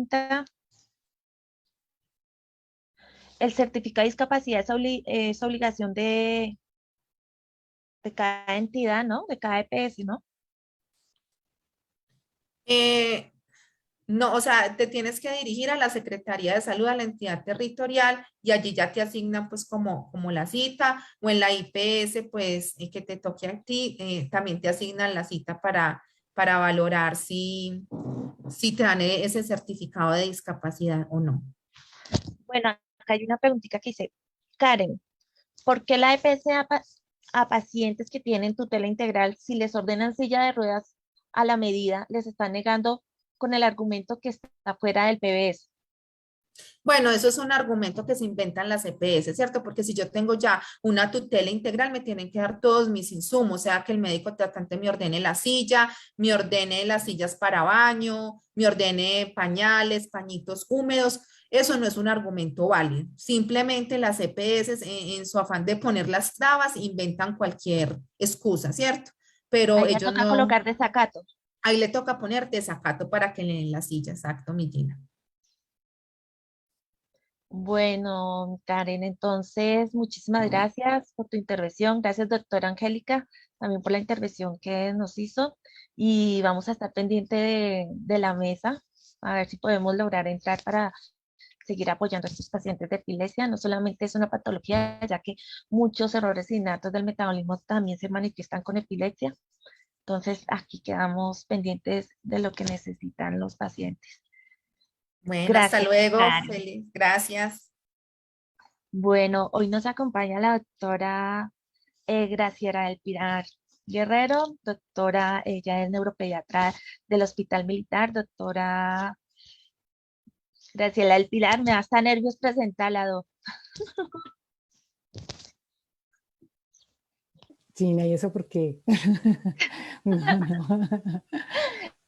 pregunta. El certificado de discapacidad es obligación de cada entidad, ¿no? De cada EPS, ¿no? Eh, No, o sea, te tienes que dirigir a la Secretaría de Salud, a la entidad territorial, y allí ya te asignan pues como la cita, o en la IPS, pues que te toque a ti, también te asignan la cita para valorar si te dan ese certificado de discapacidad o no. Bueno, acá hay una preguntita que dice, Karen, ¿por qué la EPS a pacientes que tienen tutela integral, si les ordenan silla de ruedas a la medida, les están negando con el argumento que está fuera del PBS? Bueno, eso es un argumento que se inventan las EPS, ¿cierto? Porque si yo tengo ya una tutela integral, me tienen que dar todos mis insumos, o sea, que el médico tratante me ordene la silla, me ordene las sillas para baño, me ordene pañales, pañitos húmedos. Eso no es un argumento válido. Simplemente las EPS, en su afán de poner las trabas, inventan cualquier excusa, ¿cierto? Pero Ahí me ellos toca no, colocar desacato. ahí le toca poner desacato para que le den la silla, exacto, mi Gina. Bueno, Karen, entonces muchísimas gracias por tu intervención. Gracias, doctora Angélica, también por la intervención que nos hizo. Y vamos a estar pendiente de la mesa, a ver si podemos lograr entrar para seguir apoyando a estos pacientes de epilepsia. No solamente es una patología, ya que muchos errores innatos del metabolismo también se manifiestan con epilepsia. Entonces, aquí quedamos pendientes de lo que necesitan los pacientes. Bueno, hasta Gracias, luego, Karen. feliz, gracias. Bueno, hoy nos acompaña la doctora Graciela del Pilar Guerrero, doctora, ella es neuropediatra del Hospital Militar. Doctora Graciela del Pilar, me da hasta nervios presentarla, doc. Gina, ¿y eso por qué? No, no.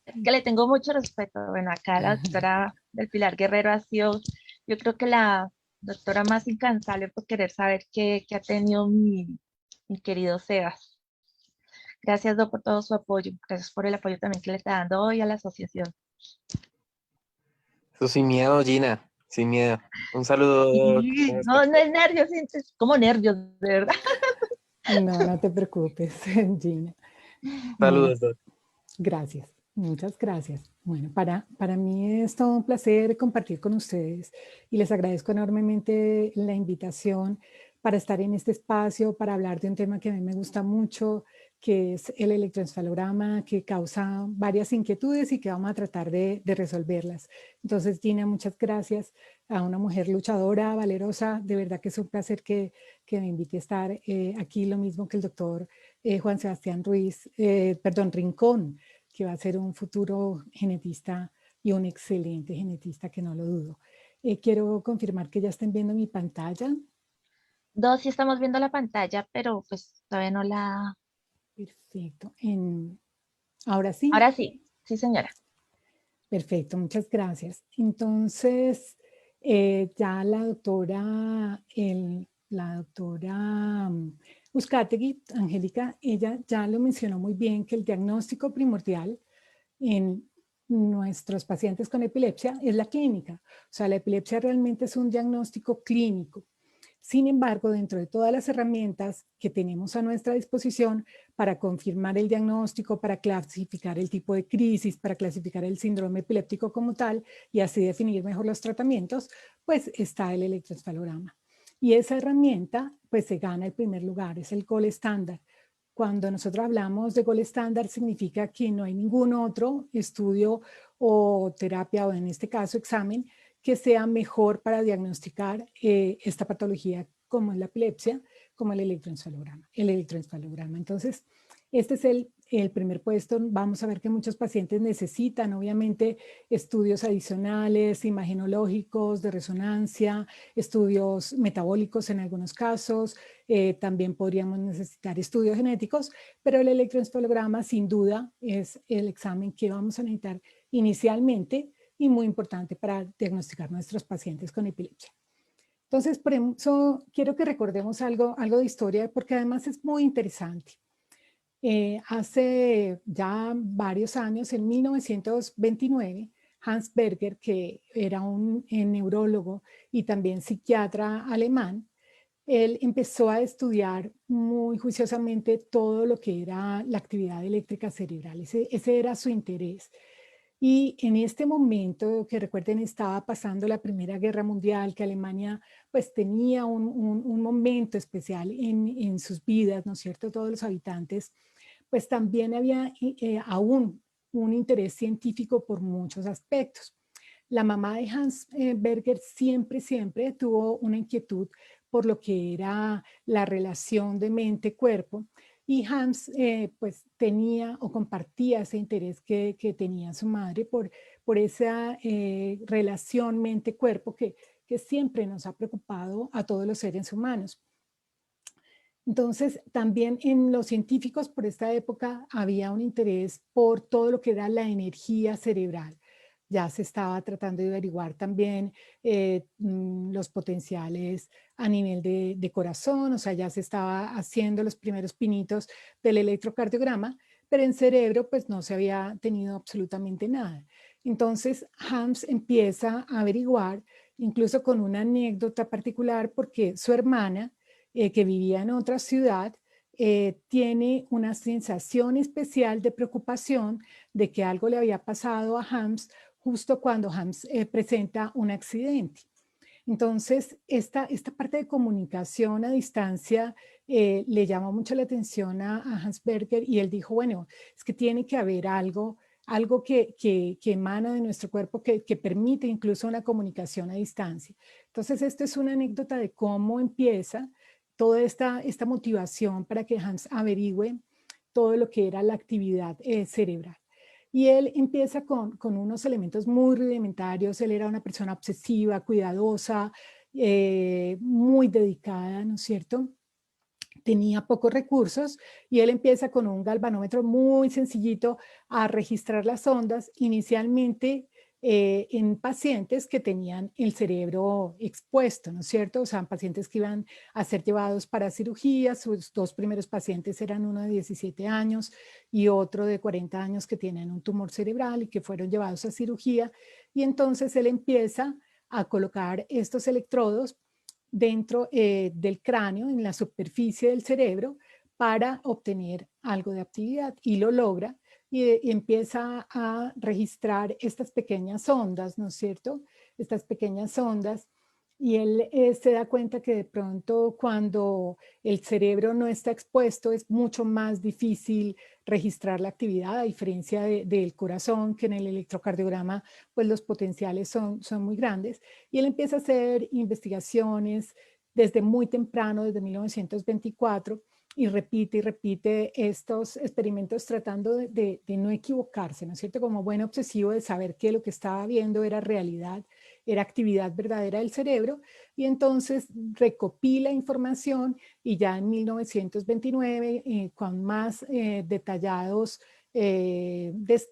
Es que le tengo mucho respeto. Bueno, acá la doctora del Pilar Guerrero ha sido, yo creo que la doctora más incansable por querer saber qué ha tenido mi querido Sebas. Gracias, doc, por todo su apoyo. Gracias por el apoyo también que le está dando hoy a la asociación. Eso sin miedo, Gina, sin miedo. Un saludo. Que Y tengas no, no cualquier- es nervios, es como nervios, de verdad. No, no te preocupes, Gina. Bueno, Saludos, Doc. gracias, muchas gracias. Bueno, para mí es todo un placer compartir con ustedes y les agradezco enormemente la invitación para estar en este espacio, para hablar de un tema que a mí me gusta mucho, que es el electroencefalograma, que causa varias inquietudes y que vamos a tratar de resolverlas. Entonces, Gina, muchas gracias a una mujer luchadora, valerosa. De verdad que es un placer que me invite a estar aquí, lo mismo que el doctor Juan Sebastián Ruiz, perdón, Rincón, que va a ser un futuro genetista y un excelente genetista, que no lo dudo. Quiero confirmar que ya estén viendo mi pantalla. Dos, sí estamos viendo la pantalla, pero pues todavía no la... Perfecto. Ahora sí. Ahora sí, sí, señora. Perfecto, muchas gracias. Entonces, ya la doctora Uzcategui, Angélica, ella ya lo mencionó muy bien, que el diagnóstico primordial en nuestros pacientes con epilepsia es la clínica. O sea, la epilepsia realmente es un diagnóstico clínico. Sin embargo, dentro de todas las herramientas que tenemos a nuestra disposición para confirmar el diagnóstico, para clasificar el tipo de crisis, para clasificar el síndrome epiléptico como tal y así definir mejor los tratamientos, pues está el electroencefalograma. Y esa herramienta pues se gana el primer lugar, es el gold estándar. Cuando nosotros hablamos de gold estándar significa que no hay ningún otro estudio o terapia o en este caso examen que sea mejor para diagnosticar esta patología como es la epilepsia, como el electroencefalograma. Entonces, este es el primer puesto. Vamos a ver que muchos pacientes necesitan, obviamente, estudios adicionales, imagenológicos, de resonancia, estudios metabólicos en algunos casos. También podríamos necesitar estudios genéticos, pero el electroencefalograma, sin duda, es el examen que vamos a necesitar inicialmente y muy importante para diagnosticar nuestros pacientes con epilepsia. Entonces, por eso quiero que recordemos algo de historia, porque además es muy interesante. Hace ya varios años, en 1929, Hans Berger, que era un neurólogo y también psiquiatra alemán, él empezó a estudiar muy juiciosamente todo lo que era la actividad eléctrica cerebral. Ese era su interés. Y en este momento, que recuerden, estaba pasando la Primera Guerra Mundial, que Alemania pues tenía un momento especial en sus vidas, ¿no es cierto? Todos los habitantes, pues también había aún un interés científico por muchos aspectos. La mamá de Hans Berger siempre tuvo una inquietud por lo que era la relación de mente-cuerpo, y Hans pues tenía o compartía ese interés que tenía su madre por esa relación mente-cuerpo que siempre nos ha preocupado a todos los seres humanos. Entonces, también en los científicos por esta época había un interés por todo lo que era la energía cerebral. Ya se estaba tratando de averiguar también los potenciales a nivel de corazón, o sea, ya se estaba haciendo los primeros pinitos del electrocardiograma, pero en cerebro pues no se había tenido absolutamente nada. Entonces, Hans empieza a averiguar, incluso con una anécdota particular, porque su hermana, que vivía en otra ciudad, tiene una sensación especial de preocupación de que algo le había pasado a Hans justo cuando Hans presenta un accidente. Entonces, esta parte de comunicación a distancia le llamó mucho la atención a Hans Berger, y él dijo, bueno, es que tiene que haber algo que emana de nuestro cuerpo que permite incluso una comunicación a distancia. Entonces, esta es una anécdota de cómo empieza toda esta motivación para que Hans averigüe todo lo que era la actividad cerebral. Y él empieza con unos elementos muy rudimentarios. Él era una persona obsesiva, cuidadosa, muy dedicada, ¿no es cierto? Tenía pocos recursos, y él empieza con un galvanómetro muy sencillito a registrar las ondas, inicialmente en pacientes que tenían el cerebro expuesto, ¿no es cierto? O sea, pacientes que iban a ser llevados para cirugía. Sus dos primeros pacientes eran uno de 17 años y otro de 40 años que tienen un tumor cerebral y que fueron llevados a cirugía. Y entonces él empieza a colocar estos electrodos dentro del cráneo, en la superficie del cerebro, para obtener algo de actividad, y lo logra, y empieza a registrar estas pequeñas ondas, ¿no es cierto? Estas pequeñas ondas, y él se da cuenta que de pronto cuando el cerebro no está expuesto es mucho más difícil registrar la actividad, a diferencia del corazón, que en el electrocardiograma pues los potenciales son muy grandes. Y él empieza a hacer investigaciones desde muy temprano, desde 1924, y repite estos experimentos tratando de no equivocarse, ¿no es cierto? Como buen obsesivo de saber que lo que estaba viendo era realidad, era actividad verdadera del cerebro. Y entonces recopila información, y ya en 1929, con más detallados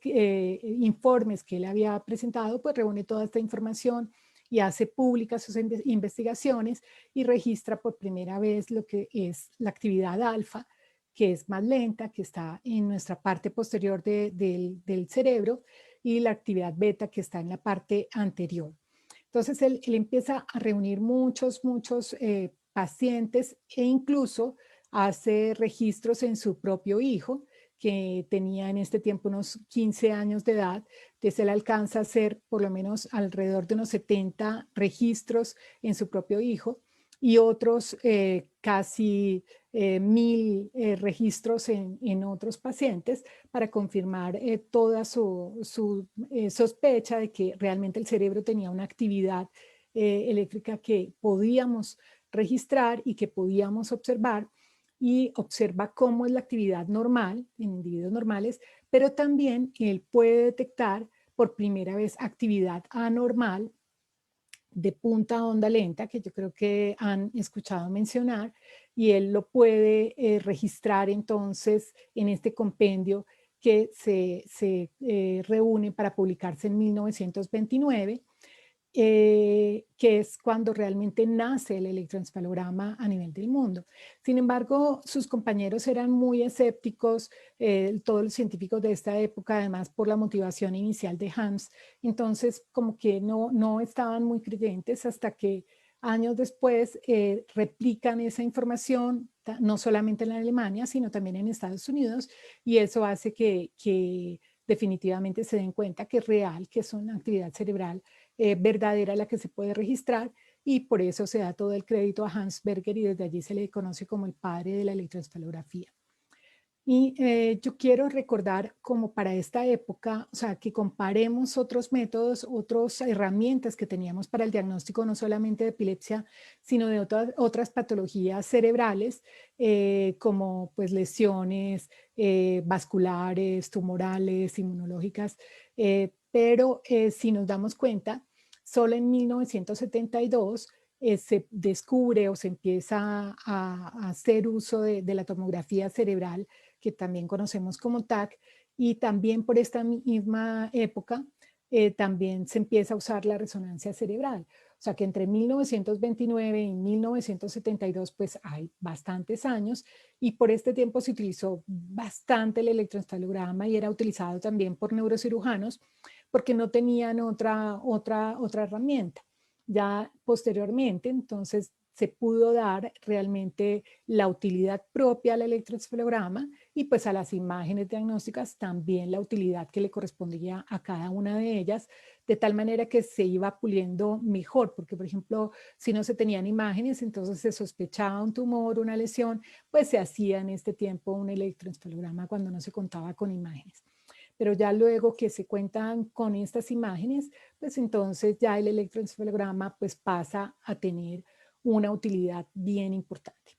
informes que él había presentado, pues reúne toda esta información y hace públicas sus investigaciones, y registra por primera vez lo que es la actividad alfa, que es más lenta, que está en nuestra parte posterior del cerebro, y la actividad beta, que está en la parte anterior. Entonces él empieza a reunir muchos pacientes, e incluso hace registros en su propio hijo, que tenía en este tiempo unos 15 años de edad. Entonces él alcanza a hacer por lo menos alrededor de unos 70 registros en su propio hijo, y otros casi 1000 registros en otros pacientes, para confirmar toda su sospecha de que realmente el cerebro tenía una actividad eléctrica que podíamos registrar y que podíamos observar. Y observa cómo es la actividad normal en individuos normales, pero también él puede detectar por primera vez actividad anormal de punta onda lenta, que yo creo que han escuchado mencionar, y él lo puede registrar entonces en este compendio que se reúne para publicarse en 1929. que es cuando realmente nace el electroencefalograma a nivel del mundo. Sin embargo, sus compañeros eran muy escépticos, todos los científicos de esta época, además por la motivación inicial de Hans, entonces como que no estaban muy creyentes hasta que años después replican esa información, no solamente en Alemania, sino también en Estados Unidos, y eso hace que definitivamente se den cuenta que es real, que es una actividad cerebral verdadera la que se puede registrar, y por eso se da todo el crédito a Hans Berger y desde allí se le conoce como el padre de la electroencefalografía. Y yo quiero recordar como para esta época, o sea, que comparemos otros métodos, otras herramientas que teníamos para el diagnóstico no solamente de epilepsia, sino de otras patologías cerebrales, como pues lesiones vasculares, tumorales, inmunológicas, pero si nos damos cuenta, solo en 1972 se descubre o se empieza a hacer uso de la tomografía cerebral, que también conocemos como TAC, y también por esta misma época también se empieza a usar la resonancia cerebral. O sea que entre 1929 y 1972 pues hay bastantes años, y por este tiempo se utilizó bastante el electroencefalograma y era utilizado también por neurocirujanos porque no tenían otra herramienta. Ya posteriormente, entonces, se pudo dar realmente la utilidad propia al electroencefalograma y pues a las imágenes diagnósticas también la utilidad que le correspondía a cada una de ellas, de tal manera que se iba puliendo mejor, porque por ejemplo, si no se tenían imágenes, entonces se sospechaba un tumor, una lesión, pues se hacía en este tiempo un electroencefalograma cuando no se contaba con imágenes. Pero ya luego que se cuentan con estas imágenes, pues entonces ya el electroencefalograma pues pasa a tener una utilidad bien importante.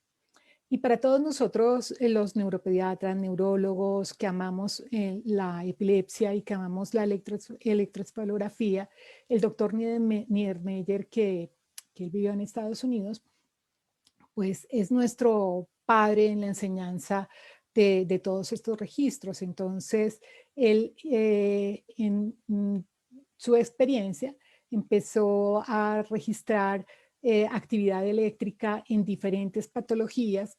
Y para todos nosotros, los neuropediatras, neurólogos que amamos la epilepsia y que amamos la electroencefalografía, el doctor Niedermeyer, que él vivió en Estados Unidos, pues es nuestro padre en la enseñanza de todos estos registros. Entonces, él en su experiencia empezó a registrar actividad eléctrica en diferentes patologías,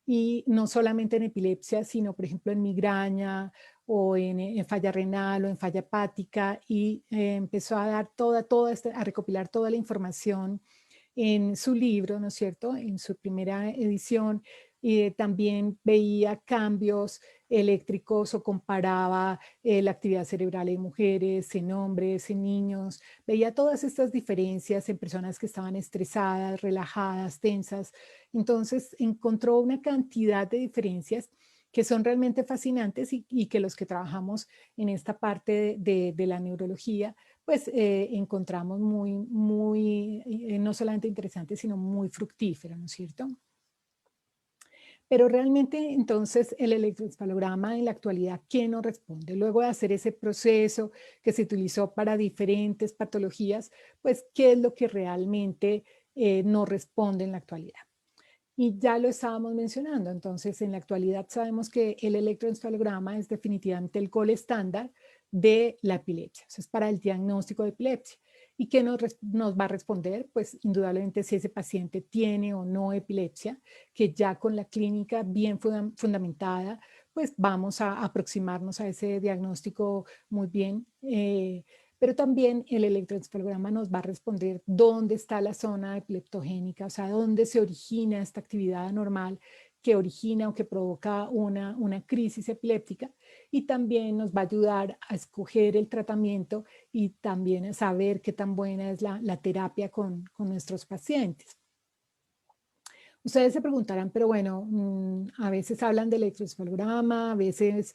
y no solamente en epilepsia, sino por ejemplo en migraña o en falla renal o en falla hepática, y empezó a dar a recopilar toda la información en su libro, ¿no es cierto?, en su primera edición, y también veía cambios eléctricos o comparaba la actividad cerebral en mujeres, en hombres, en niños, veía todas estas diferencias en personas que estaban estresadas, relajadas, tensas. Entonces encontró una cantidad de diferencias que son realmente fascinantes, y que los que trabajamos en esta parte de la neurología pues encontramos no solamente interesante, sino muy fructífero, ¿no es cierto? Pero realmente entonces el electroencefalograma en la actualidad, ¿qué nos responde? Luego de hacer ese proceso que se utilizó para diferentes patologías, pues ¿qué es lo que realmente nos responde en la actualidad? Y ya lo estábamos mencionando, entonces en la actualidad sabemos que el electroencefalograma es definitivamente el gol estándar de la epilepsia, o sea, es para el diagnóstico de epilepsia. ¿Y qué nos va a responder? Pues indudablemente si ese paciente tiene o no epilepsia, que ya con la clínica bien fundamentada, pues vamos a aproximarnos a ese diagnóstico muy bien. Pero también el electroencefalograma nos va a responder dónde está la zona epileptogénica, o sea, dónde se origina esta actividad anormal que origina o que provoca una crisis epiléptica, y también nos va a ayudar a escoger el tratamiento y también a saber qué tan buena es la terapia con nuestros pacientes. Ustedes se preguntarán, pero bueno, a veces hablan de electroencefalograma, a veces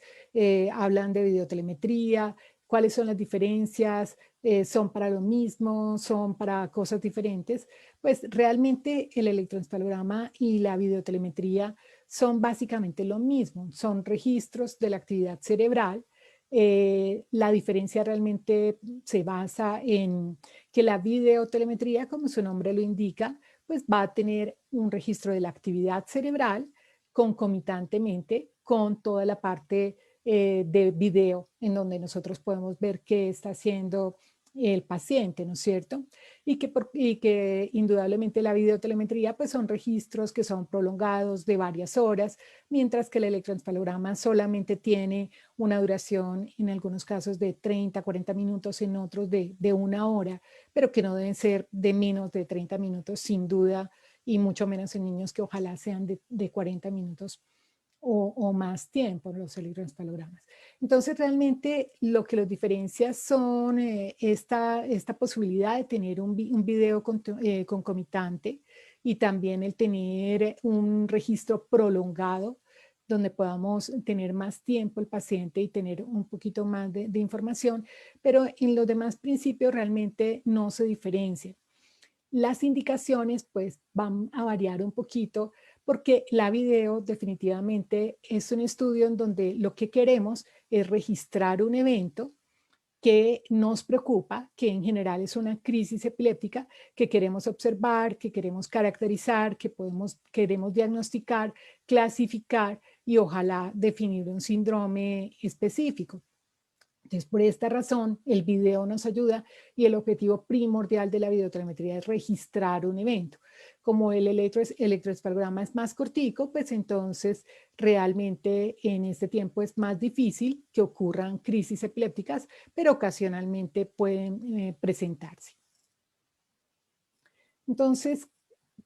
hablan de videotelemetría. ¿Cuáles son las diferencias? ¿Son para lo mismo? ¿Son para cosas diferentes? Pues realmente el electroencefalograma y la videotelemetría son básicamente lo mismo. Son registros de la actividad cerebral. La diferencia realmente se basa en que la videotelemetría, como su nombre lo indica, pues va a tener un registro de la actividad cerebral concomitantemente con toda la parte de video, en donde nosotros podemos ver qué está haciendo el paciente, ¿no es cierto? Y que indudablemente la videotelemetría pues son registros que son prolongados de varias horas, mientras que el electroencefalograma solamente tiene una duración en algunos casos de 30, 40 minutos, en otros de 1 hora, pero que no deben ser de menos de 30 minutos sin duda, y mucho menos en niños que ojalá sean de 40 minutos o más tiempo los electroencefalogramas. Entonces, realmente lo que los diferencia son esta posibilidad de tener un video concomitante y también el tener un registro prolongado donde podamos tener más tiempo el paciente y tener un poquito más de información, pero en los demás principios realmente no se diferencian. Las indicaciones pues van a variar un poquito porque la video definitivamente es un estudio en donde lo que queremos es registrar un evento que nos preocupa, que en general es una crisis epiléptica que queremos observar, que queremos caracterizar, que queremos diagnosticar, clasificar y ojalá definir un síndrome específico. Entonces, por esta razón, el video nos ayuda y el objetivo primordial de la videotelemetría es registrar un evento. Como el electroencefalograma es más cortico, pues entonces realmente en este tiempo es más difícil que ocurran crisis epilépticas, pero ocasionalmente pueden presentarse. Entonces,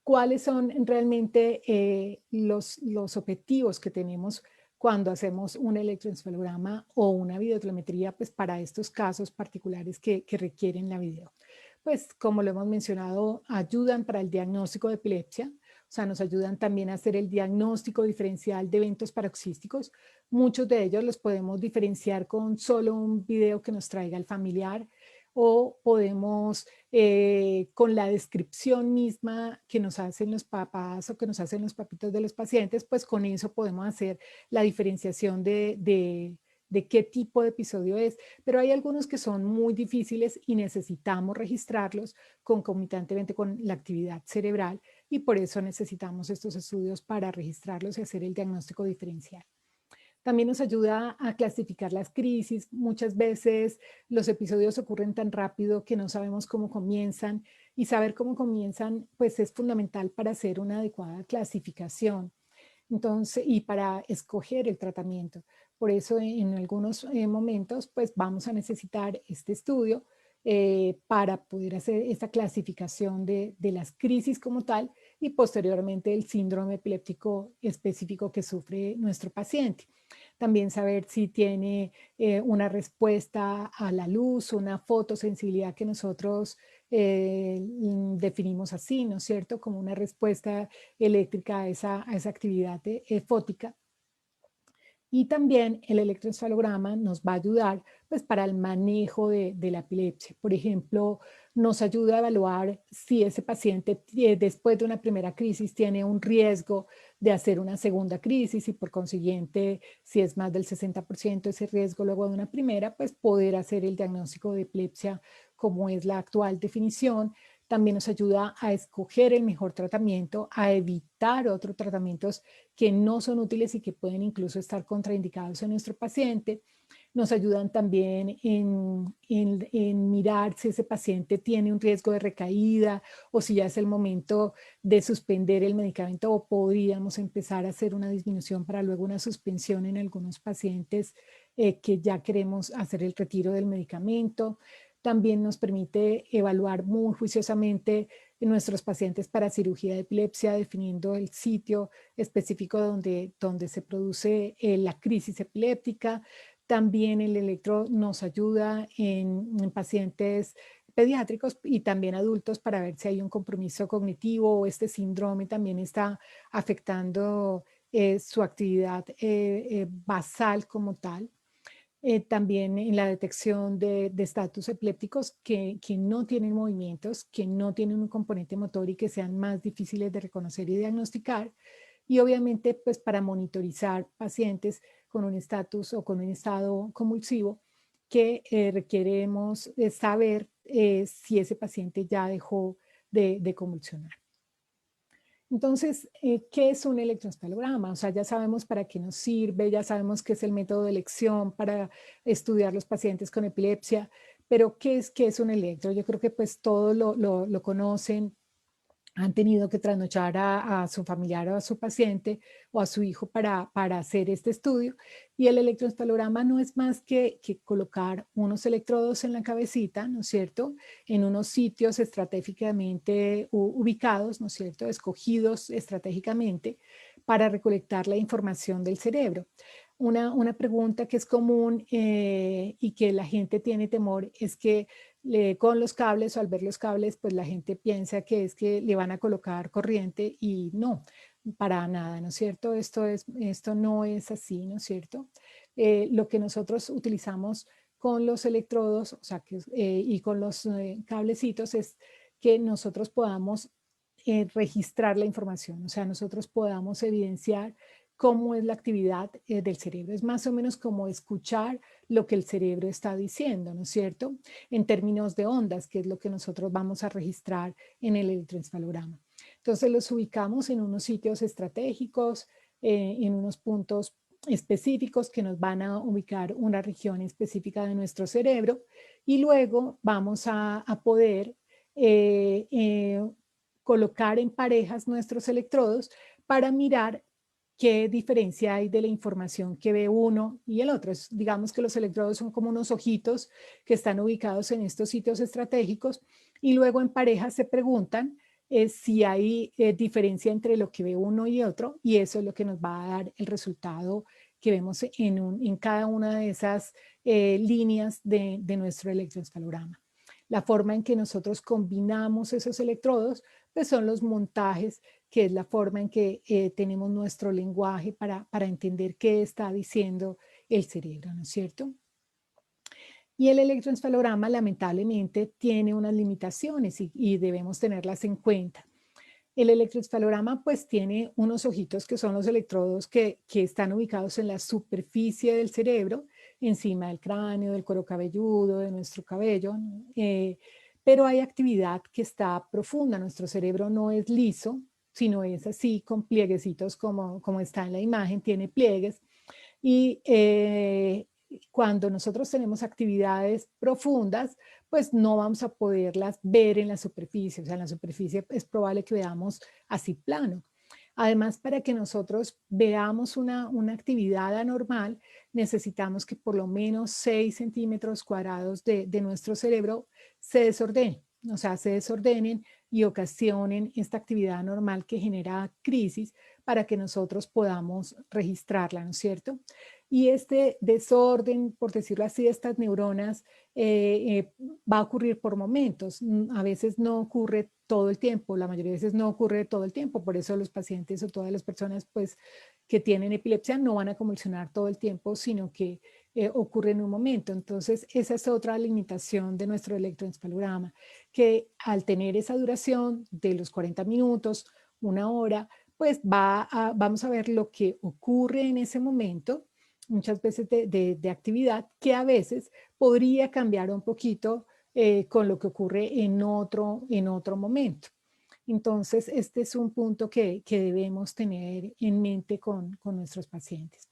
¿cuáles son realmente los objetivos que tenemos cuando hacemos un electroencefalograma o una videotelemetría, pues para estos casos particulares que requieren la video? Pues como lo hemos mencionado, ayudan para el diagnóstico de epilepsia, o sea, nos ayudan también a hacer el diagnóstico diferencial de eventos paroxísticos. Muchos de ellos los podemos diferenciar con solo un video que nos traiga el familiar, o podemos con la descripción misma que nos hacen los papás o que nos hacen los papitos de los pacientes, pues con eso podemos hacer la diferenciación de qué tipo de episodio es. Pero hay algunos que son muy difíciles y necesitamos registrarlos concomitantemente con la actividad cerebral y por eso necesitamos estos estudios para registrarlos y hacer el diagnóstico diferencial. También nos ayuda a clasificar las crisis. Muchas veces los episodios ocurren tan rápido que no sabemos cómo comienzan y saber cómo comienzan pues es fundamental para hacer una adecuada clasificación. Entonces, y para escoger el tratamiento. Por eso en algunos momentos pues vamos a necesitar este estudio para poder hacer esta clasificación de las crisis como tal y posteriormente el síndrome epiléptico específico que sufre nuestro paciente. También saber si tiene una respuesta a la luz, una fotosensibilidad que nosotros definimos así, ¿no es cierto? Como una respuesta eléctrica a esa actividad fótica. Y también el electroencefalograma nos va a ayudar pues, para el manejo de la epilepsia. Por ejemplo, nos ayuda a evaluar si ese paciente después de una primera crisis tiene un riesgo de hacer una segunda crisis y por consiguiente, si es más del 60% ese riesgo luego de una primera, pues poder hacer el diagnóstico de epilepsia como es la actual definición. También nos ayuda a escoger el mejor tratamiento, a evitar otros tratamientos que no son útiles y que pueden incluso estar contraindicados en nuestro paciente. Nos ayudan también en mirar si ese paciente tiene un riesgo de recaída o si ya es el momento de suspender el medicamento o podríamos empezar a hacer una disminución para luego una suspensión en algunos pacientes que ya queremos hacer el retiro del medicamento. También nos permite evaluar muy juiciosamente nuestros pacientes para cirugía de epilepsia, definiendo el sitio específico donde se produce la crisis epiléptica. También el electro nos ayuda en pacientes pediátricos y también adultos para ver si hay un compromiso cognitivo o este síndrome también está afectando su actividad basal como tal. También en la detección de estatus epilépticos que no tienen movimientos, que no tienen un componente motor y que sean más difíciles de reconocer y diagnosticar. Y obviamente, pues para monitorizar pacientes con un estatus o con un estado convulsivo que requeremos saber si ese paciente ya dejó de convulsionar. Entonces, ¿qué es un electroencefalograma? O sea, ya sabemos para qué nos sirve, ya sabemos qué es el método de elección para estudiar los pacientes con epilepsia, Pero ¿qué es un electro? Yo creo que pues todos lo conocen, han tenido que trasnochar a su familiar o a su paciente o a su hijo para hacer este estudio. Y el electroencefalograma no es más que colocar unos electrodos en la cabecita, ¿no es cierto? En unos sitios estratégicamente ubicados, ¿no es cierto? Escogidos estratégicamente para recolectar la información del cerebro. Una pregunta que es común y que la gente tiene temor es que con los cables o al ver los cables, pues la gente piensa que es que le van a colocar corriente y no, para nada, ¿no es cierto? Esto no es así, ¿no es cierto? Lo que nosotros utilizamos con los electrodos, o sea, y con los cablecitos es que nosotros podamos registrar la información, o sea, nosotros podamos evidenciar cómo es la actividad del cerebro. Es más o menos como escuchar lo que el cerebro está diciendo, ¿no es cierto? En términos de ondas, que es lo que nosotros vamos a registrar en el electroencefalograma. Entonces los ubicamos en unos sitios estratégicos, en unos puntos específicos que nos van a ubicar una región específica de nuestro cerebro y luego vamos a poder colocar en parejas nuestros electrodos para mirar qué diferencia hay de la información que ve uno y el otro. Digamos que los electrodos son como unos ojitos que están ubicados en estos sitios estratégicos y luego en pareja se preguntan si hay diferencia entre lo que ve uno y otro y eso es lo que nos va a dar el resultado que vemos en cada una de esas líneas de nuestro electroencefalograma. La forma en que nosotros combinamos esos electrodos pues son los montajes, que es la forma en que tenemos nuestro lenguaje para entender qué está diciendo el cerebro, ¿no es cierto? Y el electroencefalograma lamentablemente tiene unas limitaciones y debemos tenerlas en cuenta. El electroencefalograma pues tiene unos ojitos que son los electrodos que están ubicados en la superficie del cerebro, encima del cráneo, del cuero cabelludo, de nuestro cabello, pero hay actividad que está profunda. Nuestro cerebro no es liso, sino es así con plieguecitos como está en la imagen, tiene pliegues. Y cuando nosotros tenemos actividades profundas, pues no vamos a poderlas ver en la superficie. O sea, en la superficie es probable que veamos así plano. Además, para que nosotros veamos una actividad anormal, necesitamos que por lo menos 6 centímetros cuadrados de nuestro cerebro se desordenen, o sea, se desordenen y ocasionen esta actividad anormal que genera crisis para que nosotros podamos registrarla, ¿no es cierto? Y este desorden, por decirlo así, de estas neuronas va a ocurrir por momentos. A veces no ocurre todo el tiempo, la mayoría de veces no ocurre todo el tiempo, por eso los pacientes o todas las personas pues, que tienen epilepsia no van a convulsionar todo el tiempo, sino que ocurre en un momento. Entonces, esa es otra limitación de nuestro electroencefalograma, que al tener esa duración de los 40 minutos, una hora, pues vamos a ver lo que ocurre en ese momento, muchas veces de actividad, que a veces podría cambiar un poquito con lo que ocurre en otro momento. Entonces, este es un punto que debemos tener en mente con nuestros pacientes.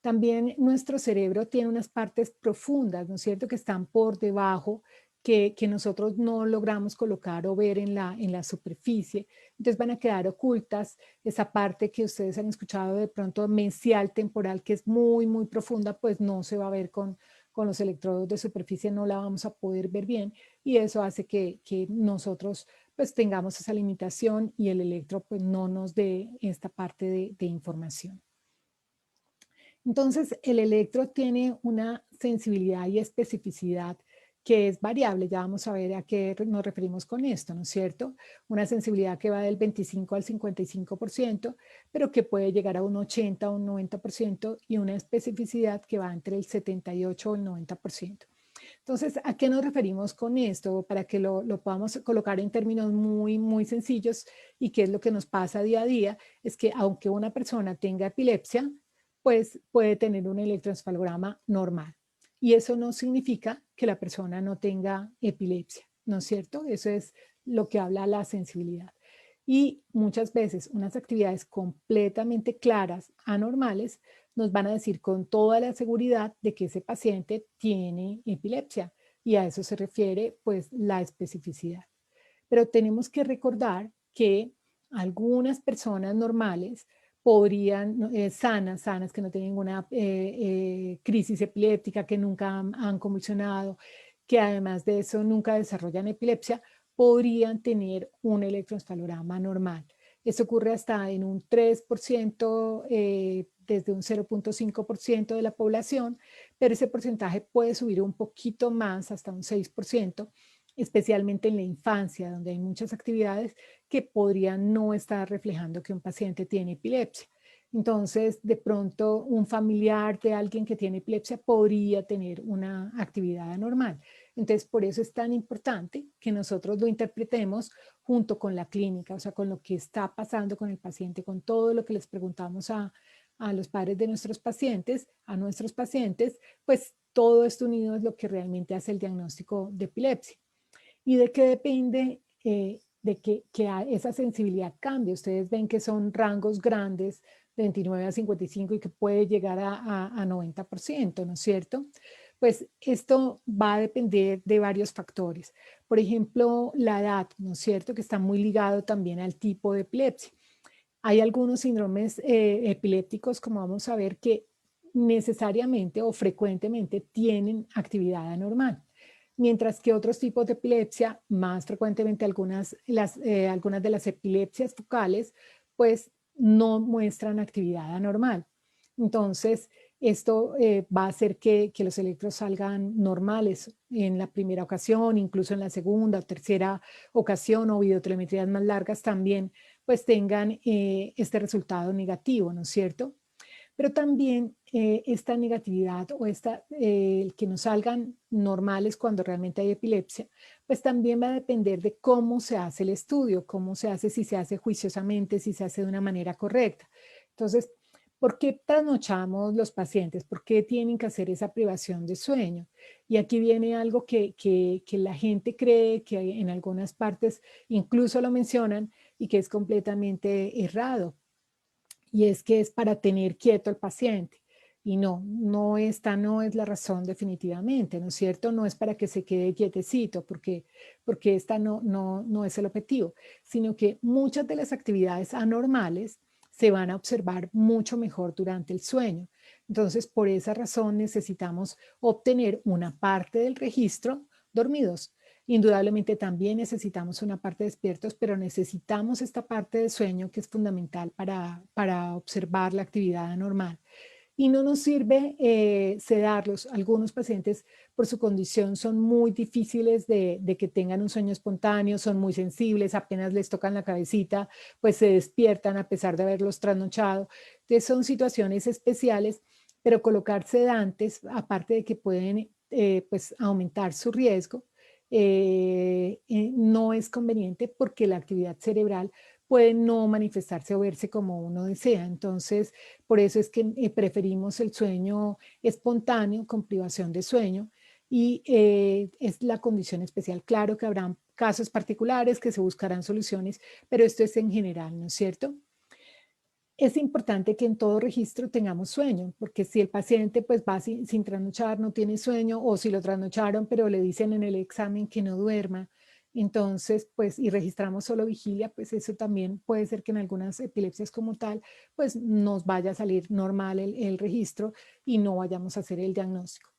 También nuestro cerebro tiene unas partes profundas, ¿no es cierto?, que están por debajo, que nosotros no logramos colocar o ver en la superficie. Entonces van a quedar ocultas. Esa parte que ustedes han escuchado de pronto mesial temporal, que es muy, muy profunda, pues no se va a ver con los electrodos de superficie, no la vamos a poder ver bien y eso hace que nosotros pues tengamos esa limitación y el electro pues no nos dé esta parte de información. Entonces, el electro tiene una sensibilidad y especificidad que es variable. Ya vamos a ver a qué nos referimos con esto, ¿no es cierto? Una sensibilidad que va del 25 al 55%, pero que puede llegar a un 80 o un 90% y una especificidad que va entre el 78 o el 90%. Entonces, ¿a qué nos referimos con esto? Para que lo podamos colocar en términos muy, muy sencillos y qué es lo que nos pasa día a día, es que aunque una persona tenga epilepsia, pues puede tener un electroencefalograma normal. Y eso no significa que la persona no tenga epilepsia, ¿no es cierto? Eso es lo que habla la sensibilidad. Y muchas veces unas actividades completamente claras, anormales, nos van a decir con toda la seguridad de que ese paciente tiene epilepsia. y a eso se refiere pues la especificidad. Pero tenemos que recordar que algunas personas normales podrían, sanas, que no tienen ninguna crisis epiléptica, que nunca han convulsionado, que además de eso nunca desarrollan epilepsia, podrían tener un electroencefalograma normal. Eso ocurre hasta en un 3%, desde un 0,5% de la población, pero ese porcentaje puede subir un poquito más, hasta un 6%, especialmente en la infancia, donde hay muchas actividades que podrían no estar reflejando que un paciente tiene epilepsia. Entonces, de pronto, un familiar de alguien que tiene epilepsia podría tener una actividad anormal. Entonces, por eso es tan importante que nosotros lo interpretemos junto con la clínica, o sea, con lo que está pasando con el paciente, con todo lo que les preguntamos a los padres de nuestros pacientes, a nuestros pacientes, pues todo esto unido es lo que realmente hace el diagnóstico de epilepsia. ¿Y de qué depende de que esa sensibilidad cambie? Ustedes ven que son rangos grandes, de 29 a 55 y que puede llegar a 90%, ¿no es cierto? Pues esto va a depender de varios factores. Por ejemplo, la edad, ¿no es cierto? Que está muy ligado también al tipo de epilepsia. Hay algunos síndromes epilépticos, como vamos a ver, que necesariamente o frecuentemente tienen actividad anormal, mientras que otros tipos de epilepsia, más frecuentemente algunas de las epilepsias focales, pues no muestran actividad anormal. Entonces, esto va a hacer que los electros salgan normales en la primera ocasión, incluso en la segunda o tercera ocasión, o videotelemetrías más largas también, pues tengan este resultado negativo, ¿no es cierto? Pero también esta negatividad o que nos salgan normales cuando realmente hay epilepsia, pues también va a depender de cómo se hace el estudio, cómo se hace, si se hace juiciosamente, si se hace de una manera correcta. Entonces, ¿por qué trasnochamos los pacientes? ¿Por qué tienen que hacer esa privación de sueño? Y aquí viene algo que la gente cree, que en algunas partes incluso lo mencionan y que es completamente errado. Y es que es para tener quieto al paciente. Y esta no es la razón definitivamente, ¿no es cierto? No es para que se quede quietecito, porque esta no es el objetivo, sino que muchas de las actividades anormales se van a observar mucho mejor durante el sueño. Entonces, por esa razón necesitamos obtener una parte del registro dormidos. Indudablemente también necesitamos una parte de despiertos, pero necesitamos esta parte de sueño que es fundamental para observar la actividad anormal. Y no nos sirve sedarlos. Algunos pacientes por su condición son muy difíciles de que tengan un sueño espontáneo, son muy sensibles, apenas les tocan la cabecita, pues se despiertan a pesar de haberlos trasnochado. Entonces son situaciones especiales, pero colocar sedantes, aparte de que pueden pues aumentar su riesgo, no es conveniente porque la actividad cerebral puede no manifestarse o verse como uno desea. Entonces, por eso es que preferimos el sueño espontáneo con privación de sueño y es la condición especial. Claro que habrán casos particulares que se buscarán soluciones, pero esto es en general, ¿no es cierto? Es importante que en todo registro tengamos sueño, porque si el paciente pues va sin trasnochar, no tiene sueño, o si lo trasnocharon, pero le dicen en el examen que no duerma, entonces pues y registramos solo vigilia, pues eso también puede ser que en algunas epilepsias como tal, pues nos vaya a salir normal el registro y no vayamos a hacer el diagnóstico.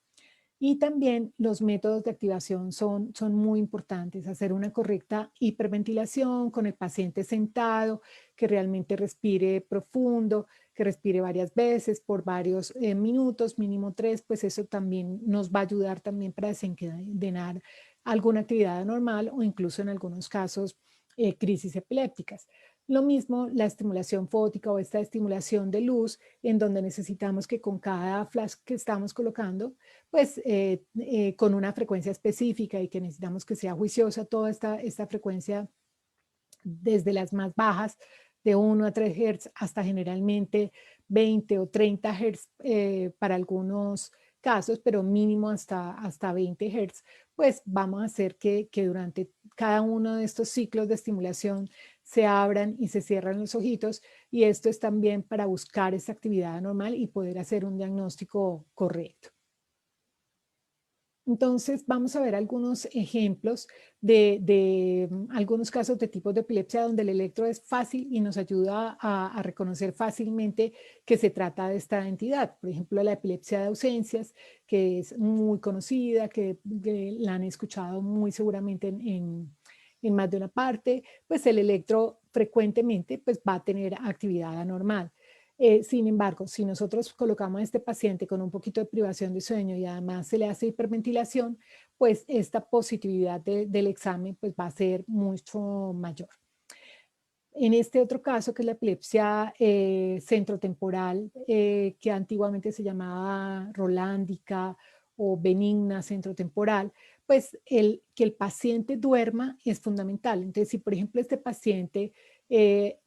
Y también los métodos de activación son muy importantes. Hacer una correcta hiperventilación con el paciente sentado, que realmente respire profundo, que respire varias veces por varios minutos, mínimo 3, pues eso también nos va a ayudar también para desencadenar alguna actividad anormal o incluso en algunos casos crisis epilépticas. Lo mismo la estimulación fótica o esta estimulación de luz, en donde necesitamos que con cada flash que estamos colocando, pues con una frecuencia específica y que necesitamos que sea juiciosa toda esta frecuencia desde las más bajas de 1 a 3 Hz hasta generalmente 20 o 30 Hz para algunos casos, pero mínimo hasta 20 Hz, pues vamos a hacer que durante cada uno de estos ciclos de estimulación se abran y se cierran los ojitos y esto es también para buscar esta actividad anormal y poder hacer un diagnóstico correcto. Entonces, vamos a ver algunos ejemplos de algunos casos de tipos de epilepsia donde el electro es fácil y nos ayuda a reconocer fácilmente que se trata de esta entidad. Por ejemplo, la epilepsia de ausencias, que es muy conocida, que la han escuchado muy seguramente en más de una parte, pues el electro frecuentemente pues, va a tener actividad anormal. Sin embargo, si nosotros colocamos a este paciente con un poquito de privación de sueño y además se le hace hiperventilación, pues esta positividad del examen pues va a ser mucho mayor. En este otro caso, que es la epilepsia centrotemporal, que antiguamente se llamaba rolándica o benigna centrotemporal, pues que el paciente duerma es fundamental. Entonces, si por ejemplo este paciente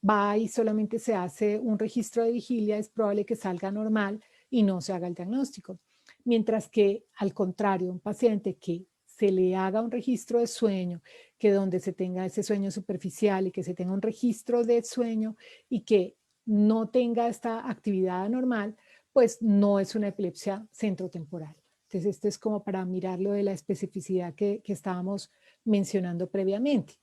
va y solamente se hace un registro de vigilia, es probable que salga normal y no se haga el diagnóstico. Mientras que al contrario, un paciente que se le haga un registro de sueño, que donde se tenga ese sueño superficial y que se tenga un registro de sueño y que no tenga esta actividad anormal, pues no es una epilepsia centrotemporal. Entonces, esto es como para mirarlo de la especificidad que estábamos mencionando previamente.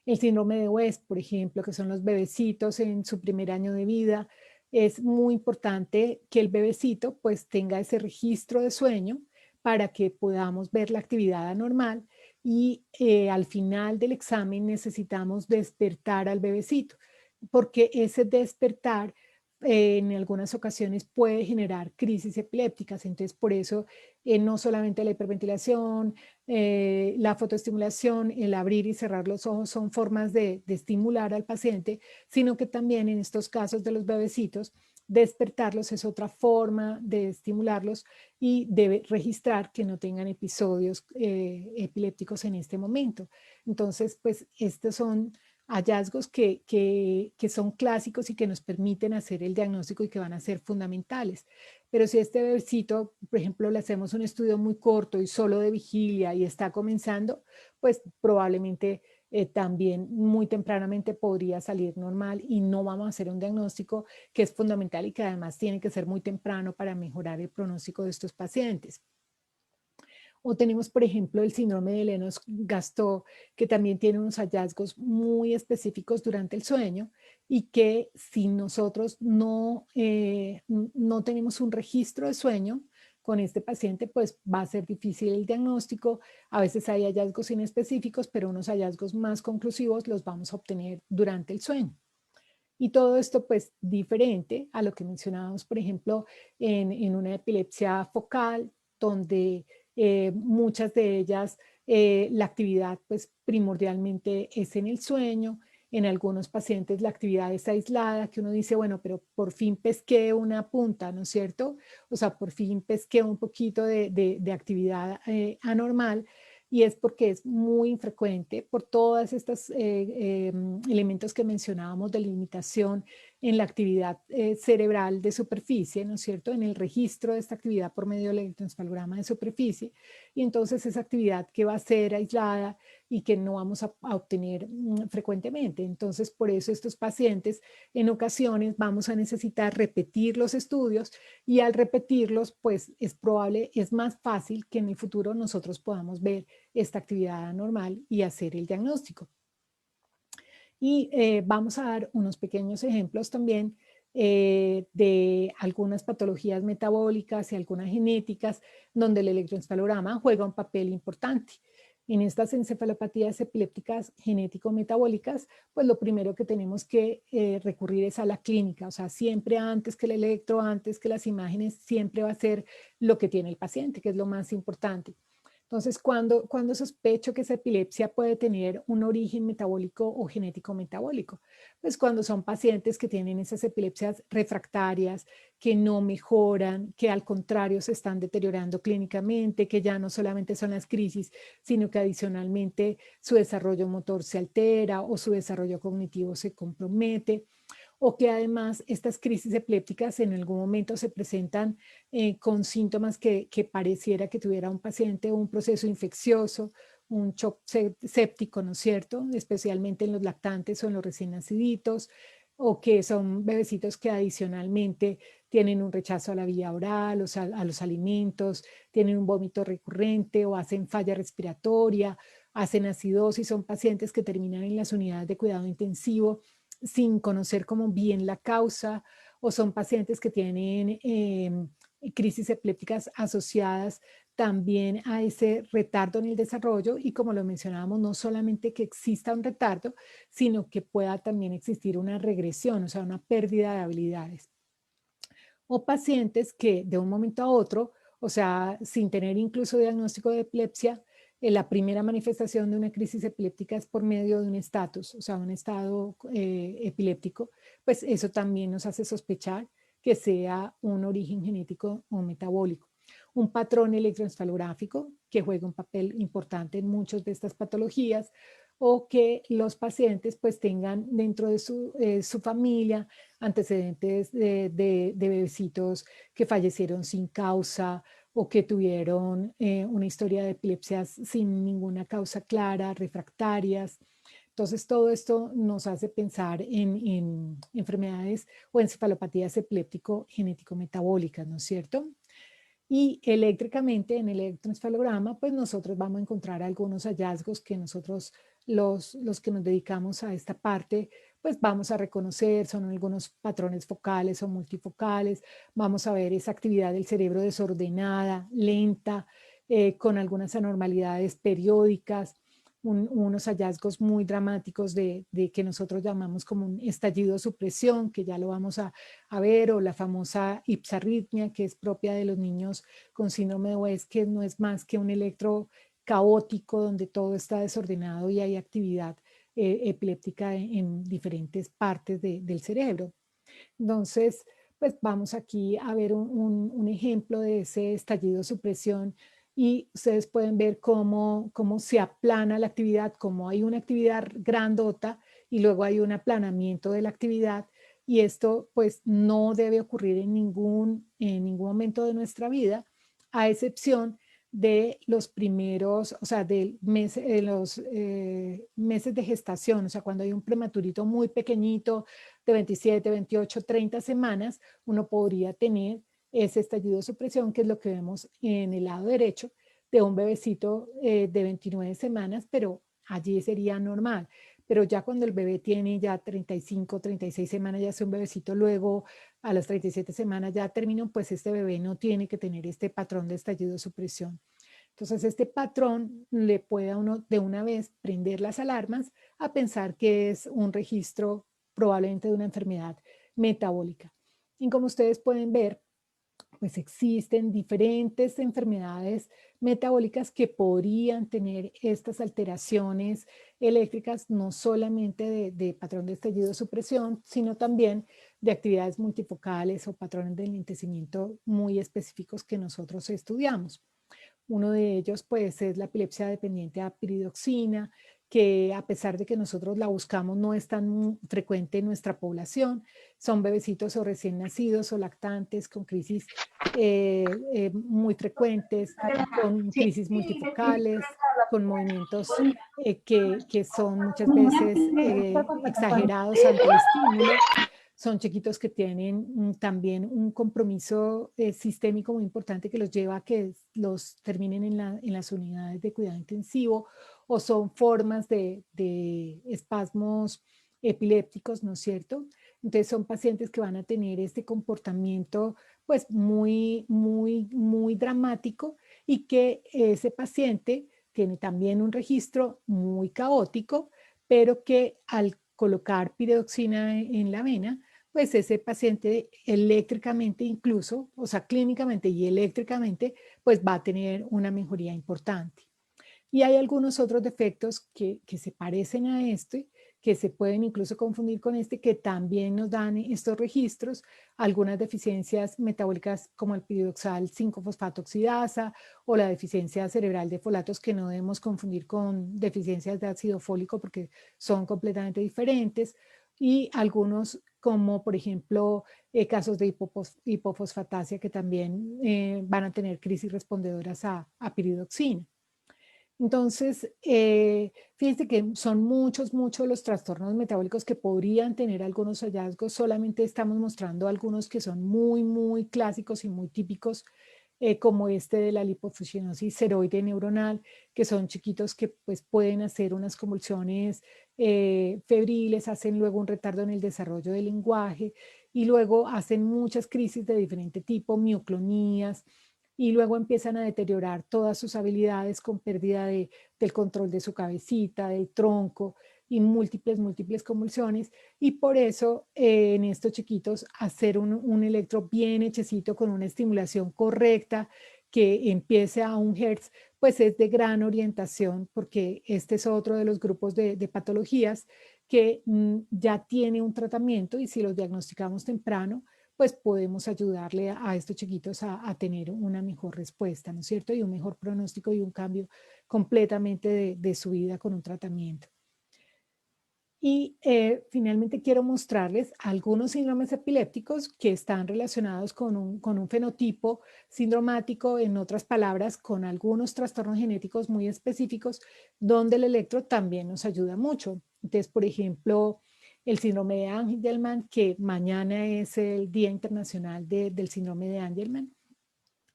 El síndrome de West, por ejemplo, que son los bebecitos en su primer año de vida, es muy importante que el bebecito pues tenga ese registro de sueño para que podamos ver la actividad anormal y al final del examen necesitamos despertar al bebecito, porque ese despertar en algunas ocasiones puede generar crisis epilépticas. Entonces, por eso no solamente la hiperventilación, la fotoestimulación, el abrir y cerrar los ojos son formas de estimular al paciente, sino que también en estos casos de los bebecitos, despertarlos es otra forma de estimularlos y debe registrar que no tengan episodios epilépticos en este momento. Entonces, pues estos son hallazgos que son clásicos y que nos permiten hacer el diagnóstico y que van a ser fundamentales. Pero si este bebecito, por ejemplo, le hacemos un estudio muy corto y solo de vigilia y está comenzando, pues probablemente también muy tempranamente podría salir normal y no vamos a hacer un diagnóstico que es fundamental y que además tiene que ser muy temprano para mejorar el pronóstico de estos pacientes. O tenemos, por ejemplo, el síndrome de Lennox-Gastaut, que también tiene unos hallazgos muy específicos durante el sueño y que si nosotros no tenemos un registro de sueño con este paciente, pues va a ser difícil el diagnóstico. A veces hay hallazgos inespecíficos, pero unos hallazgos más conclusivos los vamos a obtener durante el sueño. Y todo esto pues diferente a lo que mencionábamos, por ejemplo, en una epilepsia focal, donde muchas de ellas la actividad pues primordialmente es en el sueño. En algunos pacientes la actividad es aislada, que uno dice, bueno, pero por fin pesqué una punta, ¿no es cierto? O sea, por fin pesqué un poquito de actividad anormal, y es porque es muy infrecuente por todos estos elementos que mencionábamos de limitación en la actividad cerebral de superficie, ¿no es cierto? En el registro de esta actividad por medio del electroencefalograma de superficie, y entonces esa actividad que va a ser aislada y que no vamos a obtener frecuentemente. Entonces, por eso estos pacientes en ocasiones vamos a necesitar repetir los estudios y al repetirlos, pues es probable, es más fácil que en el futuro nosotros podamos ver esta actividad anormal y hacer el diagnóstico. Y vamos a dar unos pequeños ejemplos también de algunas patologías metabólicas y algunas genéticas donde el electroencefalograma juega un papel importante. En estas encefalopatías epilépticas genético-metabólicas, pues lo primero que tenemos que recurrir es a la clínica, o sea, siempre antes que el electro, antes que las imágenes, siempre va a ser lo que tiene el paciente, que es lo más importante. Entonces, cuando sospecho que esa epilepsia puede tener un origen metabólico o genético metabólico? Pues cuando son pacientes que tienen esas epilepsias refractarias, que no mejoran, que al contrario se están deteriorando clínicamente, que ya no solamente son las crisis, sino que adicionalmente su desarrollo motor se altera o su desarrollo cognitivo se compromete, o que además estas crisis epilépticas en algún momento se presentan con síntomas que pareciera que tuviera un paciente un proceso infeccioso, un shock séptico, ¿no es cierto? Especialmente en los lactantes o en los recién naciditos, o que son bebecitos que adicionalmente tienen un rechazo a la vía oral, o sea, a los alimentos, tienen un vómito recurrente o hacen falla respiratoria, hacen acidosis, son pacientes que terminan en las unidades de cuidado intensivo sin conocer como bien la causa, o son pacientes que tienen crisis epilépticas asociadas también a ese retardo en el desarrollo y como lo mencionábamos, no solamente que exista un retardo, sino que pueda también existir una regresión, o sea, una pérdida de habilidades. O pacientes que de un momento a otro, o sea, sin tener incluso diagnóstico de epilepsia, la primera manifestación de una crisis epiléptica es por medio de un estatus, o sea, un estado epiléptico, pues eso también nos hace sospechar que sea un origen genético o metabólico. Un patrón electroencefalográfico que juega un papel importante en muchas de estas patologías, o que los pacientes pues tengan dentro de su familia antecedentes de bebecitos que fallecieron sin causa o que tuvieron una historia de epilepsias sin ninguna causa clara, refractarias. Entonces, todo esto nos hace pensar en enfermedades o encefalopatías epiléptico-genético-metabólicas, ¿no es cierto? Y eléctricamente en el electroencefalograma, pues nosotros vamos a encontrar algunos hallazgos que nosotros, los que nos dedicamos a esta parte, pues vamos a reconocer, son algunos patrones focales o multifocales, vamos a ver esa actividad del cerebro desordenada, lenta, con algunas anormalidades periódicas, unos hallazgos muy dramáticos de que nosotros llamamos como un estallido de supresión, que ya lo vamos a ver, o la famosa ipsarritmia, que es propia de los niños con síndrome de West, que no es más que un electro caótico donde todo está desordenado y hay actividad epiléptica en diferentes partes del cerebro. Entonces, pues vamos aquí a ver un ejemplo de ese estallido de supresión y ustedes pueden ver cómo se aplana la actividad, cómo hay una actividad grandota y luego hay un aplanamiento de la actividad, y esto pues no debe ocurrir en ningún momento de nuestra vida, a excepción de los primeros, o sea, de los meses de gestación, o sea, cuando hay un prematurito muy pequeñito de 27, 28, 30 semanas, uno podría tener ese estallido de supresión, que es lo que vemos en el lado derecho de un bebecito de 29 semanas, pero allí sería normal. Pero ya cuando el bebé tiene ya 35, 36 semanas, ya es un bebecito, luego a las 37 semanas ya terminó, pues este bebé no tiene que tener este patrón de estallido de supresión. Entonces, este patrón le puede a uno de una vez prender las alarmas a pensar que es un registro probablemente de una enfermedad metabólica. Y como ustedes pueden ver, pues existen diferentes enfermedades metabólicas que podrían tener estas alteraciones eléctricas, no solamente de patrón de estallido de supresión, sino también de actividades multifocales o patrones de enlentecimiento muy específicos que nosotros estudiamos. Uno de ellos pues es la epilepsia dependiente a piridoxina, que a pesar de que nosotros la buscamos no es tan frecuente en nuestra población. Son bebecitos o recién nacidos o lactantes con crisis muy frecuentes, con crisis multifocales, con movimientos que son muchas veces exagerados ante el estímulo. Son chiquitos que tienen también un compromiso sistémico muy importante que los lleva a que los terminen en las unidades de cuidado intensivo, o son formas de espasmos epilépticos, ¿no es cierto? Entonces son pacientes que van a tener este comportamiento pues muy dramático, y que ese paciente tiene también un registro muy caótico, pero que al colocar piridoxina en la vena, pues ese paciente eléctricamente incluso, o sea, clínicamente y eléctricamente, pues va a tener una mejoría importante. Y hay algunos otros defectos que se parecen a este, que se pueden incluso confundir con este, que también nos dan estos registros, algunas deficiencias metabólicas como el piridoxal 5-fosfato oxidasa o la deficiencia cerebral de folatos, que no debemos confundir con deficiencias de ácido fólico porque son completamente diferentes, y algunos como por ejemplo casos de hipofosfatasia, que también van a tener crisis respondedoras a piridoxina. Entonces, fíjense que son muchos los trastornos metabólicos que podrían tener algunos hallazgos. Solamente estamos mostrando algunos que son muy clásicos y muy típicos, como este de la lipofuscinosis seroide neuronal, que son chiquitos que pues, pueden hacer unas convulsiones febriles, hacen luego un retardo en el desarrollo del lenguaje y luego hacen muchas crisis de diferente tipo, mioclonías, y luego empiezan a deteriorar todas sus habilidades con pérdida del control de su cabecita, del tronco y múltiples convulsiones. Y por eso en estos chiquitos hacer un electro bien hechecito con una estimulación correcta que empiece a 1 Hz, pues es de gran orientación, porque este es otro de los grupos de patologías que ya tiene un tratamiento, y si los diagnosticamos temprano, pues podemos ayudarle a estos chiquitos a tener una mejor respuesta, ¿no es cierto? Y un mejor pronóstico y un cambio completamente de su vida con un tratamiento. Y finalmente quiero mostrarles algunos síndromes epilépticos que están relacionados con un fenotipo sindromático, en otras palabras, con algunos trastornos genéticos muy específicos, donde el electro también nos ayuda mucho. Entonces, por ejemplo, el síndrome de Angelman, que mañana es el Día Internacional del Síndrome de Angelman,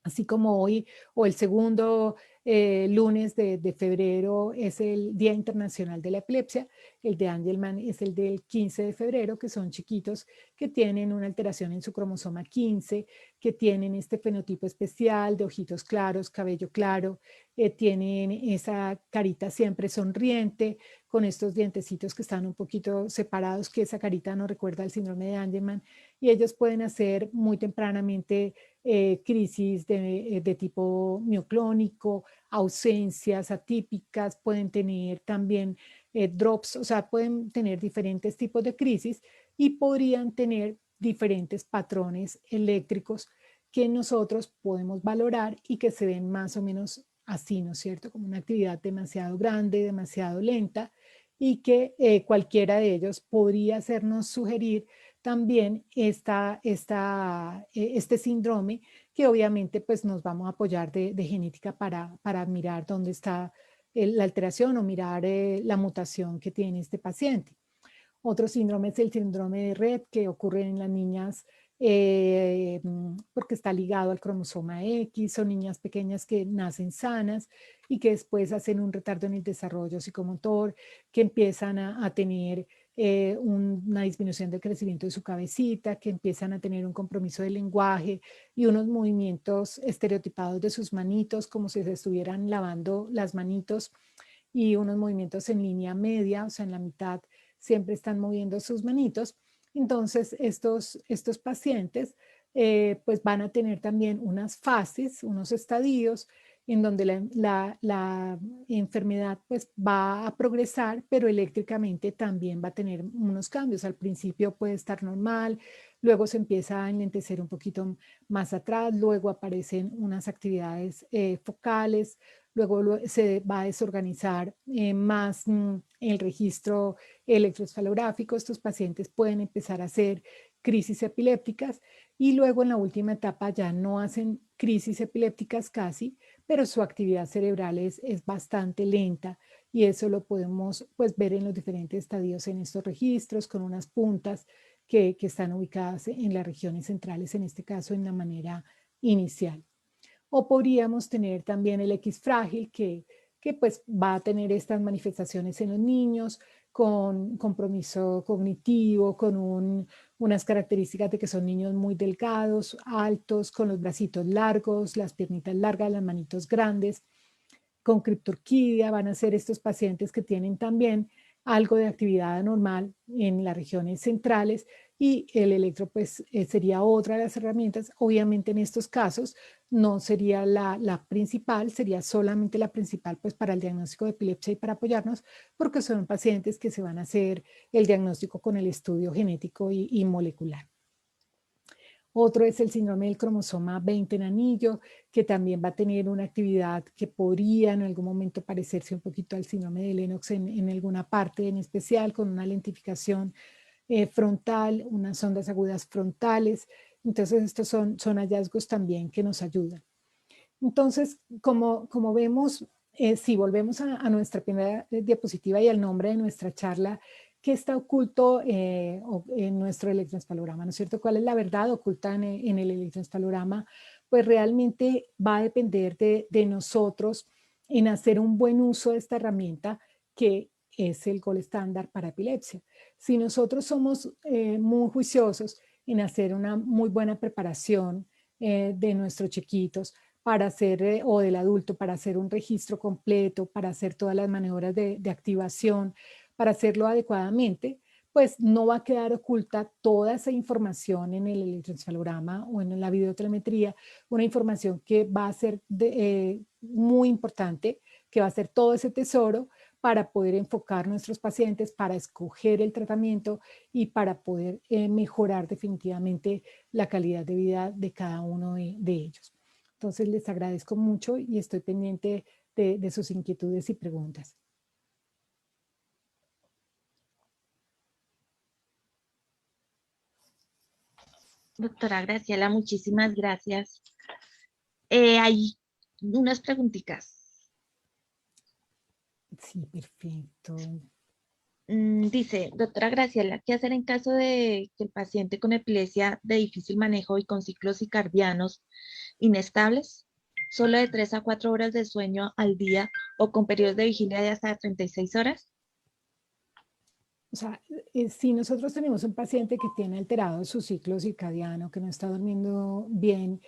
así como hoy o el segundo lunes de febrero es el Día Internacional de la Epilepsia. El de Angelman es el del 15 de febrero, que son chiquitos que tienen una alteración en su cromosoma 15, que tienen este fenotipo especial de ojitos claros, cabello claro, tienen esa carita siempre sonriente, con estos dientecitos que están un poquito separados, que esa carita no recuerda al síndrome de Angelman, y ellos pueden hacer muy tempranamente crisis de tipo mioclónico, ausencias atípicas, pueden tener también drops, o sea, pueden tener diferentes tipos de crisis y podrían tener diferentes patrones eléctricos que nosotros podemos valorar y que se ven más o menos así, ¿no es cierto? Como una actividad demasiado grande, demasiado lenta, y que cualquiera de ellos podría hacernos sugerir también este síndrome, que obviamente pues nos vamos a apoyar de genética para mirar dónde está la alteración o mirar la mutación que tiene este paciente. Otro síndrome es el síndrome de Rett, que ocurre en las niñas porque está ligado al cromosoma X. Son niñas pequeñas que nacen sanas y que después hacen un retardo en el desarrollo psicomotor, que empiezan a tener una disminución del crecimiento de su cabecita, que empiezan a tener un compromiso del lenguaje y unos movimientos estereotipados de sus manitos, como si se estuvieran lavando las manitos, y unos movimientos en línea media, o sea, en la mitad siempre están moviendo sus manitos. Entonces, estos pacientes pues van a tener también unas fases, unos estadios en donde la enfermedad pues va a progresar, pero eléctricamente también va a tener unos cambios. Al principio puede estar normal, luego se empieza a enlentecer un poquito más atrás, luego aparecen unas actividades focales, luego se va a desorganizar más el registro electroencefalográfico. Estos pacientes pueden empezar a hacer crisis epilépticas y luego en la última etapa ya no hacen crisis epilépticas casi, pero su actividad cerebral es bastante lenta, y eso lo podemos pues ver en los diferentes estadios en estos registros, con unas puntas que están ubicadas en las regiones centrales, en este caso en la manera inicial. O podríamos tener también el X frágil, que pues va a tener estas manifestaciones en los niños, con compromiso cognitivo, con unas características de que son niños muy delgados, altos, con los bracitos largos, las piernitas largas, las manitos grandes, con criptorquidia. Van a ser estos pacientes que tienen también algo de actividad anormal en las regiones centrales, y el electro pues sería otra de las herramientas. Obviamente en estos casos no sería la principal, sería solamente la principal pues para el diagnóstico de epilepsia y para apoyarnos, porque son pacientes que se van a hacer el diagnóstico con el estudio genético y molecular. Otro es el síndrome del cromosoma 20 en anillo, que también va a tener una actividad que podría en algún momento parecerse un poquito al síndrome de Lennox en alguna parte en especial, con una lentificación frontal, unas ondas agudas frontales. Entonces, estos son hallazgos también que nos ayudan. Entonces, como vemos, si volvemos a nuestra primera diapositiva y al nombre de nuestra charla, ¿qué está oculto en nuestro electroencefalograma? ¿No es cierto? ¿Cuál es la verdad oculta en el electroencefalograma? Pues realmente va a depender de nosotros en hacer un buen uso de esta herramienta que es el gold estándar para epilepsia. Si nosotros somos muy juiciosos en hacer una muy buena preparación de nuestros chiquitos, para hacer, o del adulto, para hacer un registro completo, para hacer todas las maniobras de activación, para hacerlo adecuadamente, pues no va a quedar oculta toda esa información en el electroencefalograma o en la videotelemetría, una información que va a ser muy importante, que va a ser todo ese tesoro para poder enfocar nuestros pacientes, para escoger el tratamiento y para poder mejorar definitivamente la calidad de vida de cada uno de ellos. Entonces les agradezco mucho y estoy pendiente de sus inquietudes y preguntas. Doctora Graciela, muchísimas gracias. Hay unas preguntitas. Sí, perfecto. Dice, doctora Graciela, ¿qué hacer en caso de que el paciente con epilepsia de difícil manejo y con ciclos circadianos inestables, solo de 3 a 4 horas de sueño al día o con periodos de vigilia de hasta 36 horas? O sea, si nosotros tenemos un paciente que tiene alterado su ciclo circadiano, que no está durmiendo bien,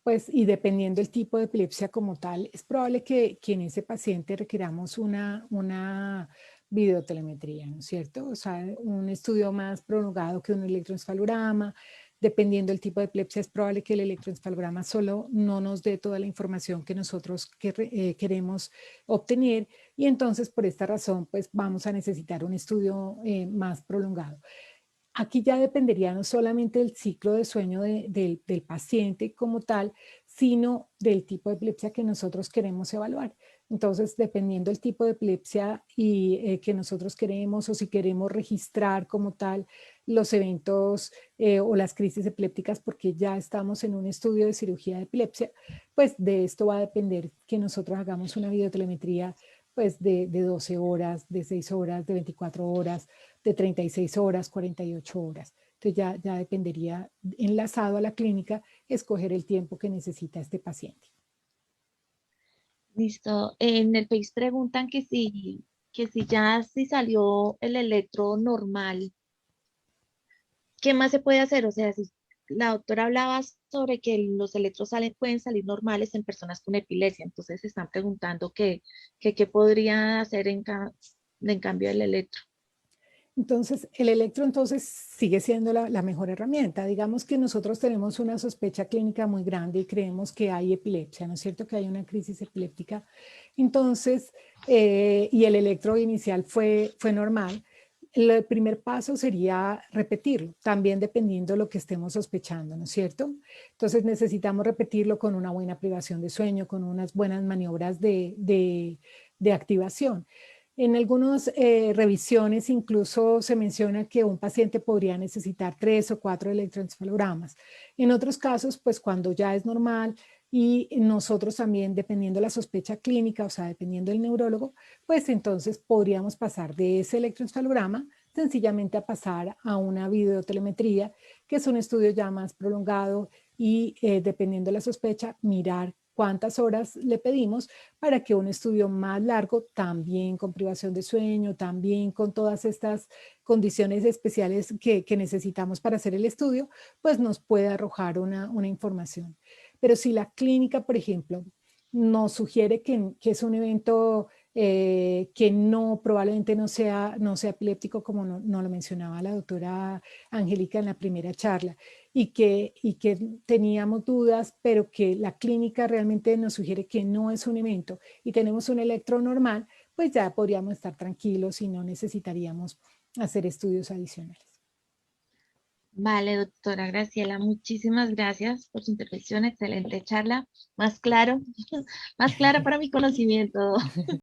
pues, y dependiendo del tipo de epilepsia como tal, es probable que en ese paciente requiramos una videotelemetría, ¿no es cierto? O sea, un estudio más prolongado que un electroencefalograma. Dependiendo del tipo de epilepsia, es probable que el electroencefalograma solo no nos dé toda la información que nosotros queremos obtener, y entonces por esta razón, pues vamos a necesitar un estudio más prolongado. Aquí ya dependería no solamente del ciclo de sueño del paciente como tal, sino del tipo de epilepsia que nosotros queremos evaluar. Entonces, dependiendo del tipo de epilepsia y que nosotros queremos, o si queremos registrar como tal los eventos o las crisis epilépticas, porque ya estamos en un estudio de cirugía de epilepsia, pues de esto va a depender que nosotros hagamos una videotelemetría pues de 12 horas, de 6 horas, de 24 horas, de 36 horas, 48 horas. Entonces ya dependería, enlazado a la clínica, escoger el tiempo que necesita este paciente. Listo. En el Face preguntan que si ya si salió el electro normal, ¿qué más se puede hacer? O sea, si la doctora hablaba sobre que los electros pueden salir normales en personas con epilepsia, entonces se están preguntando qué podría hacer en cambio del electro. Entonces, el electro entonces sigue siendo la mejor herramienta. Digamos que nosotros tenemos una sospecha clínica muy grande y creemos que hay epilepsia, ¿no es cierto? Que hay una crisis epiléptica. Entonces, y el electro inicial fue normal. El primer paso sería repetirlo, también dependiendo de lo que estemos sospechando, ¿no es cierto? Entonces necesitamos repetirlo con una buena privación de sueño, con unas buenas maniobras de activación. En algunas revisiones incluso se menciona que un paciente podría necesitar 3 o 4 electroencefalogramas. En otros casos, pues cuando ya es normal y nosotros también, dependiendo de la sospecha clínica, o sea, dependiendo del neurólogo, pues entonces podríamos pasar de ese electroencefalograma sencillamente a pasar a una videotelemetría, que es un estudio ya más prolongado y dependiendo de la sospecha, mirar cuántas horas le pedimos para que un estudio más largo, también con privación de sueño, también con todas estas condiciones especiales que necesitamos para hacer el estudio, pues nos pueda arrojar una información. Pero si la clínica, por ejemplo, nos sugiere que es un evento que no, probablemente no sea epiléptico, como no lo mencionaba la doctora Angélica en la primera charla, y que teníamos dudas, pero que la clínica realmente nos sugiere que no es un evento y tenemos un electro normal, pues ya podríamos estar tranquilos y no necesitaríamos hacer estudios adicionales. Vale, doctora Graciela, muchísimas gracias por su intervención, excelente charla, más claro, más clara para mi conocimiento.